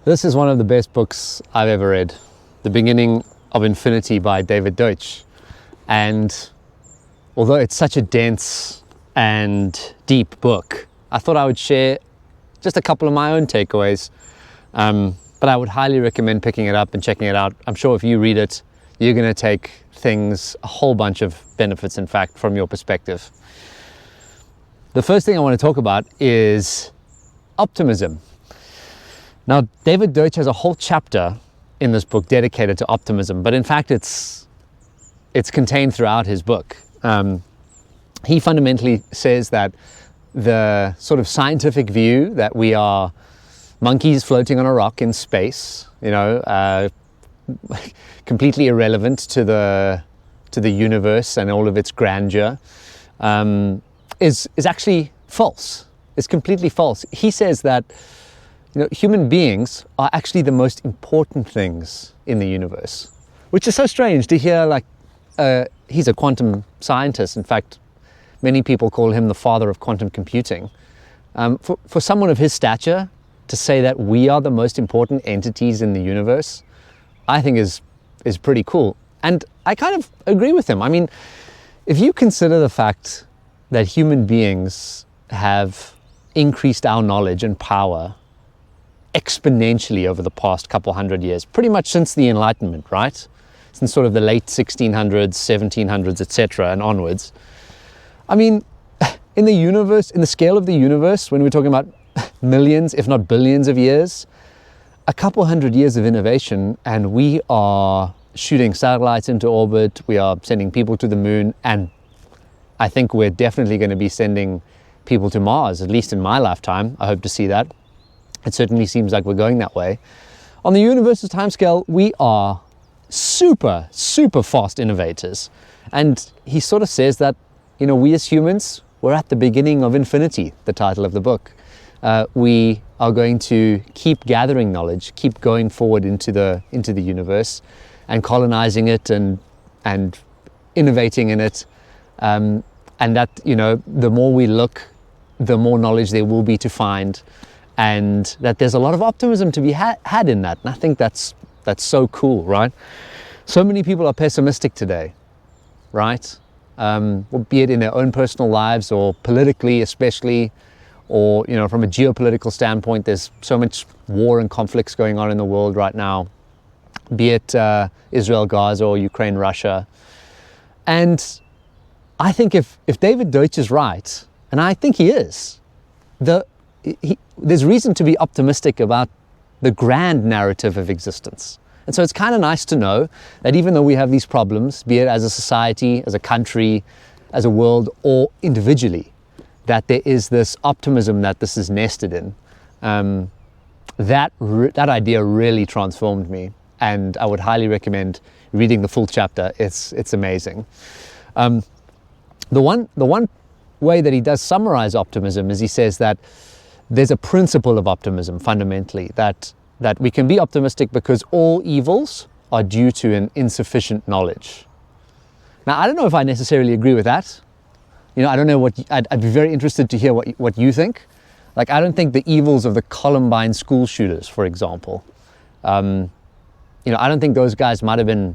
This is one of the best books I've ever read, The Beginning of Infinity by David Deutsch. And although it's such a dense and deep book, I thought I would share just a couple of my own takeaways. But I would highly recommend picking it up and checking it out. I'm sure if you read it, you're going to take a whole bunch of benefits, in fact, from your perspective. The first thing I want to talk about is optimism. Now, David Deutsch has a whole chapter in this book dedicated to optimism, but in fact, it's contained throughout his book. He fundamentally says that the sort of scientific view that we are monkeys floating on a rock in space, completely irrelevant to the universe and all of its grandeur, is actually false. It's completely false. He says that human beings are actually the most important things in the universe, which is so strange to hear. He's a quantum scientist. In fact, many people call him the father of quantum computing. For someone of his stature to say that we are the most important entities in the universe, I think is pretty cool. And I kind of agree with him. I mean, if you consider the fact that human beings have increased our knowledge and power exponentially over the past couple hundred years, pretty much since the Enlightenment, right? Since sort of the late 1600s, 1700s, etc. and onwards. I mean, in the universe, in the scale of the universe, when we're talking about millions, if not billions of years, a couple hundred years of innovation, and we are shooting satellites into orbit, we are sending people to the moon, and I think we're definitely going to be sending people to Mars, at least in my lifetime. I hope to see that. It certainly seems like we're going that way. On the universe's timescale, we are super, super fast innovators. And he sort of says that, we as humans, we're at the beginning of infinity, the title of the book. We are going to keep gathering knowledge, keep going forward into the universe and colonizing it and innovating in it. And that, the more we look, the more knowledge there will be to find. And that there's a lot of optimism to be had in that. And I think that's so cool, right? So many people are pessimistic today, right? Be it in their own personal lives or politically especially, or from a geopolitical standpoint, there's so much war and conflicts going on in the world right now, be it Israel, Gaza, or Ukraine, Russia. And I think if David Deutsch is right, and I think he is, there's reason to be optimistic about the grand narrative of existence. And so it's kind of nice to know that even though we have these problems, be it as a society, as a country, as a world, or individually, that there is this optimism that this is nested in. That idea really transformed me, and I would highly recommend reading the full chapter. It's amazing. The one way that he does summarize optimism is he says that there's a principle of optimism fundamentally, that we can be optimistic because all evils are due to an insufficient knowledge. Now, I don't know if I necessarily agree with that. I don't know I'd be very interested to hear what you think. I don't think the evils of the Columbine school shooters, for example, I don't think those guys might have been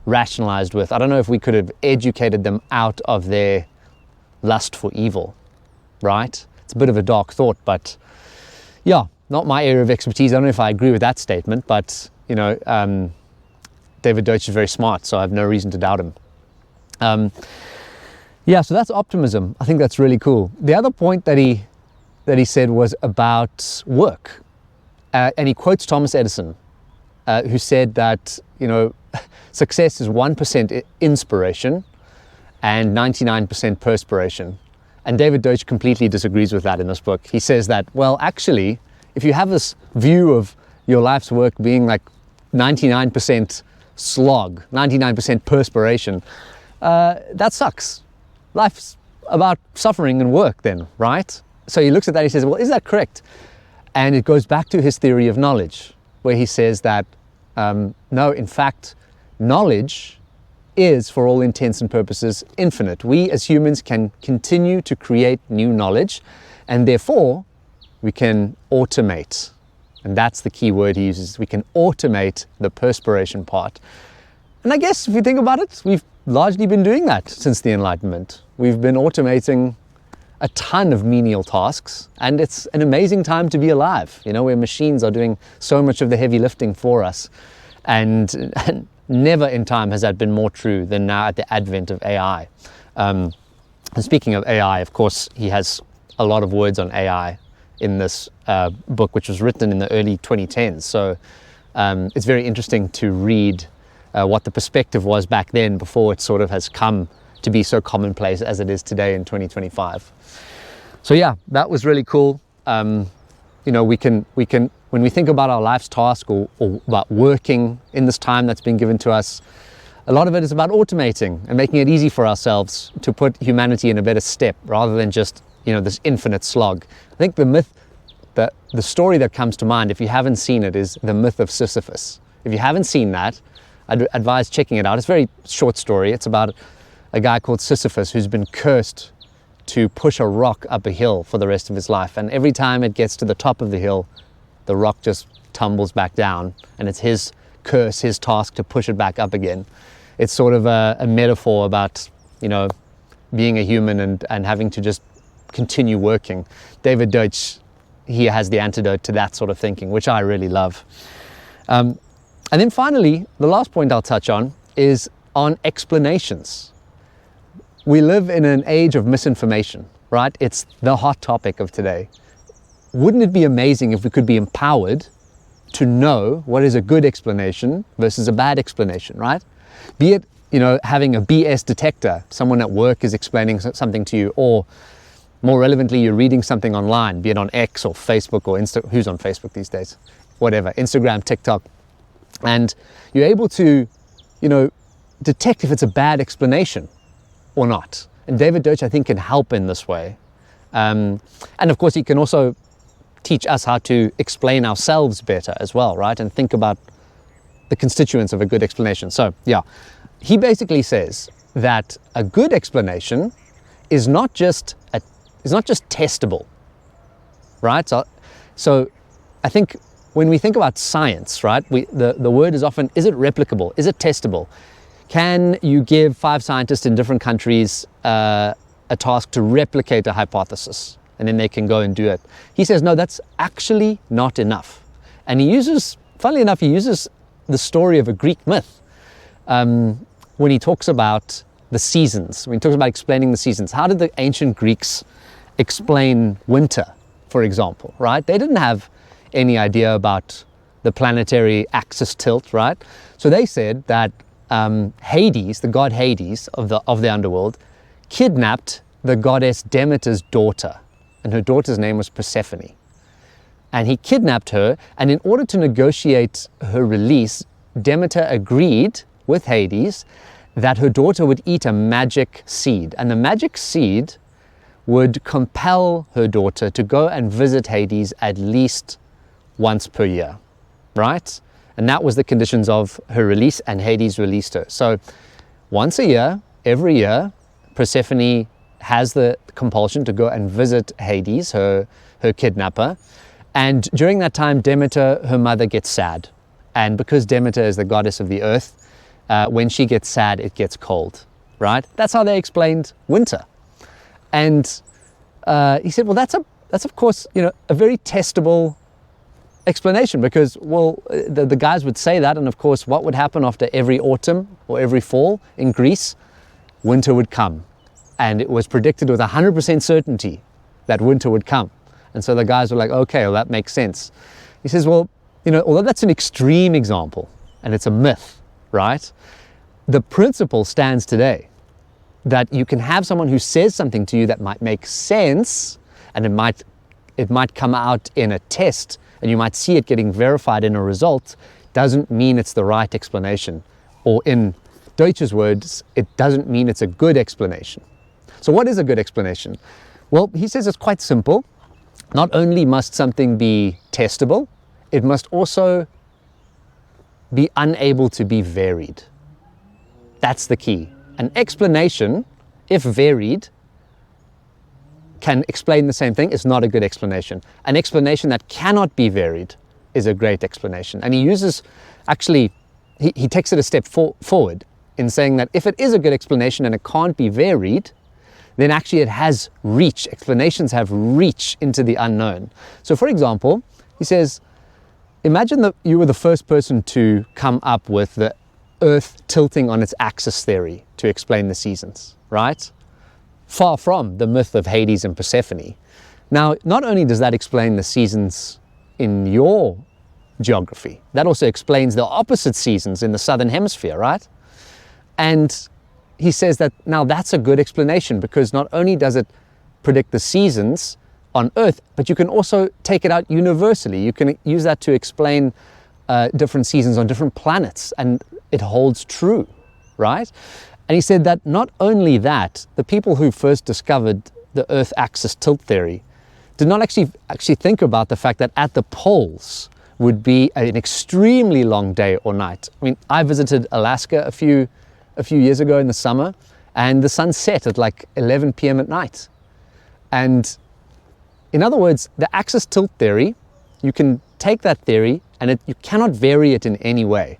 rationalized with. I don't know if we could have educated them out of their lust for evil, right? It's a bit of a dark thought, but yeah, not my area of expertise. I don't know if I agree with that statement, but David Deutsch is very smart, so I have no reason to doubt him. So that's optimism. I think that's really cool. The other point that he said was about work, and he quotes Thomas Edison, who said that success is 1% inspiration and 99% perspiration. And David Deutsch completely disagrees with that in this book. He says that, well, actually, if you have this view of your life's work being like 99% slog, 99% perspiration, that sucks. Life's about suffering and work then, right? So he looks at that and he says, well, is that correct? And it goes back to his theory of knowledge, where he says that, no, in fact, knowledge is, for all intents and purposes, infinite. We as humans can continue to create new knowledge, and therefore we can automate And that's the key word he uses. We can automate the perspiration part. And I guess if you think about it, we've largely been doing that since the Enlightenment. We've been automating a ton of menial tasks, and it's an amazing time to be alive, where machines are doing so much of the heavy lifting for us. And never in time has that been more true than now at the advent of AI. And speaking of AI, of course, he has a lot of words on AI in this book, which was written in the early 2010s. So it's very interesting to read what the perspective was back then before it sort of has come to be so commonplace as it is today in 2025. So yeah, that was really cool. We can when we think about our life's task or about working in this time that's been given to us, a lot of it is about automating and making it easy for ourselves to put humanity in a better step rather than just, this infinite slog. I think the myth, the story that comes to mind, if you haven't seen it, is the myth of Sisyphus. If you haven't seen that, I'd advise checking it out. It's a very short story. It's about a guy called Sisyphus who's been cursed to push a rock up a hill for the rest of his life. And every time it gets to the top of the hill, the rock just tumbles back down, and it's his curse, his task to push it back up again. It's sort of a metaphor about, being a human and having to just continue working. David Deutsch, he has the antidote to that sort of thinking, which I really love. And then finally, the last point I'll touch on is on explanations. We live in an age of misinformation, right? It's the hot topic of today. Wouldn't it be amazing if we could be empowered to know what is a good explanation versus a bad explanation, right? Be it, having a BS detector, someone at work is explaining something to you, or more relevantly, you're reading something online, be it on X or Facebook or who's on Facebook these days? Whatever, Instagram, TikTok. And you're able to, detect if it's a bad explanation or not. And David Deutsch, I think, can help in this way. And of course, he can also teach us how to explain ourselves better as well, right? And think about the constituents of a good explanation. So yeah, he basically says that a good explanation is not just testable, right? So I think when we think about science, right, the word is often, is it replicable? Is it testable? Can you give 5 scientists in different countries a task to replicate a hypothesis, and then they can go and do it? He says, no, that's actually not enough. And funnily enough, he uses the story of a Greek myth when he talks about the seasons, when he talks about explaining the seasons. How did the ancient Greeks explain winter, for example, right? They didn't have any idea about the planetary axis tilt, right? So they said that Hades, the god Hades of the underworld, kidnapped the goddess Demeter's daughter, and her daughter's name was Persephone. And he kidnapped her, and in order to negotiate her release, Demeter agreed with Hades that her daughter would eat a magic seed, and the magic seed would compel her daughter to go and visit Hades at least once per year, right? And that was the conditions of her release, and Hades released her. So once a year, every year, Persephone has the compulsion to go and visit Hades, her kidnapper. And during that time, Demeter, her mother, gets sad. And because Demeter is the goddess of the earth, when she gets sad, it gets cold, right? That's how they explained winter. And he said, well, that's of course, a very testable explanation, because, well, the guys would say that, and of course, what would happen after every autumn or every fall in Greece? Winter would come. And it was predicted with 100% certainty that winter would come. And so the guys were like, okay, well, that makes sense. He says, well, although that's an extreme example, and it's a myth, right? The principle stands today, that you can have someone who says something to you that might make sense, and it might come out in a test, and you might see it getting verified in a result, doesn't mean it's the right explanation. Or in Deutsch's words, it doesn't mean it's a good explanation. So what is a good explanation? Well, he says it's quite simple. Not only must something be testable, it must also be unable to be varied. That's the key. An explanation, if varied, can explain the same thing. It's not a good explanation. An explanation that cannot be varied is a great explanation. And he uses, actually, he takes it a step forward in saying that if it is a good explanation and it can't be varied, then actually it has reach. Explanations have reach into the unknown. So for example, he says, imagine that you were the first person to come up with the Earth tilting on its axis theory to explain the seasons, right? Far from the myth of Hades and Persephone. Now, not only does that explain the seasons in your geography, that also explains the opposite seasons in the southern hemisphere, right? And he says that now that's a good explanation, because not only does it predict the seasons on Earth, but you can also take it out universally. You can use that to explain different seasons on different planets, and it holds true, right? And he said that not only that, the people who first discovered the Earth axis tilt theory did not actually think about the fact that at the poles would be an extremely long day or night. I mean, I visited Alaska a few years ago in the summer, and the sun set at like 11 p.m. at night. And in other words, the axis tilt theory, you can take that theory and you cannot vary it in any way.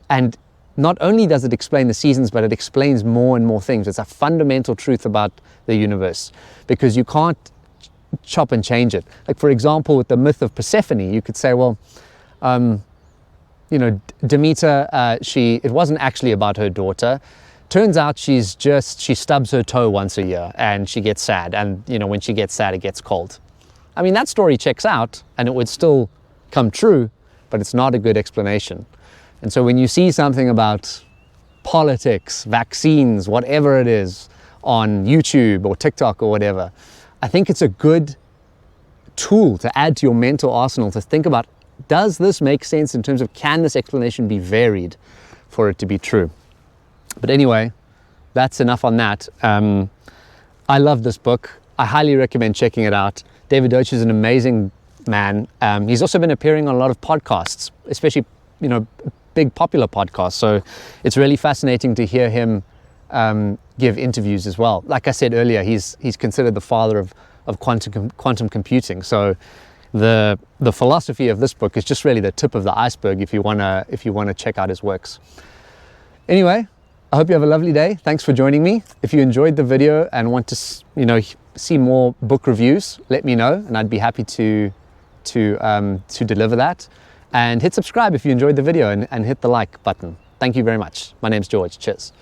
And not only does it explain the seasons, but it explains more and more things. It's a fundamental truth about the universe, because you can't chop and change it. Like, for example, with the myth of Persephone, you could say, well, you know, Demeter, it wasn't actually about her daughter. Turns out she stubs her toe once a year and she gets sad. And, you know, when she gets sad, it gets cold. I mean, that story checks out and it would still come true, but it's not a good explanation. And so when you see something about politics, vaccines, whatever it is, on YouTube or TikTok or whatever, I think it's a good tool to add to your mental arsenal to think about, does this make sense in terms of, can this explanation be varied for it to be true? But anyway, that's enough on that. I love this book. I highly recommend checking it out. David Deutsch is an amazing man. He's also been appearing on a lot of podcasts, especially, you know, big popular podcasts. So it's really fascinating to hear him give interviews as well. Like I said earlier, he's considered the father of quantum computing. So the philosophy of this book is just really the tip of the iceberg if you wanna check out his works. Anyway, I hope you have a lovely day. Thanks for joining me. If you enjoyed the video and want to, you know, see more book reviews, let me know, and I'd be happy to deliver that. And hit subscribe if you enjoyed the video, and hit the like button. Thank you very much. My name's George. Cheers.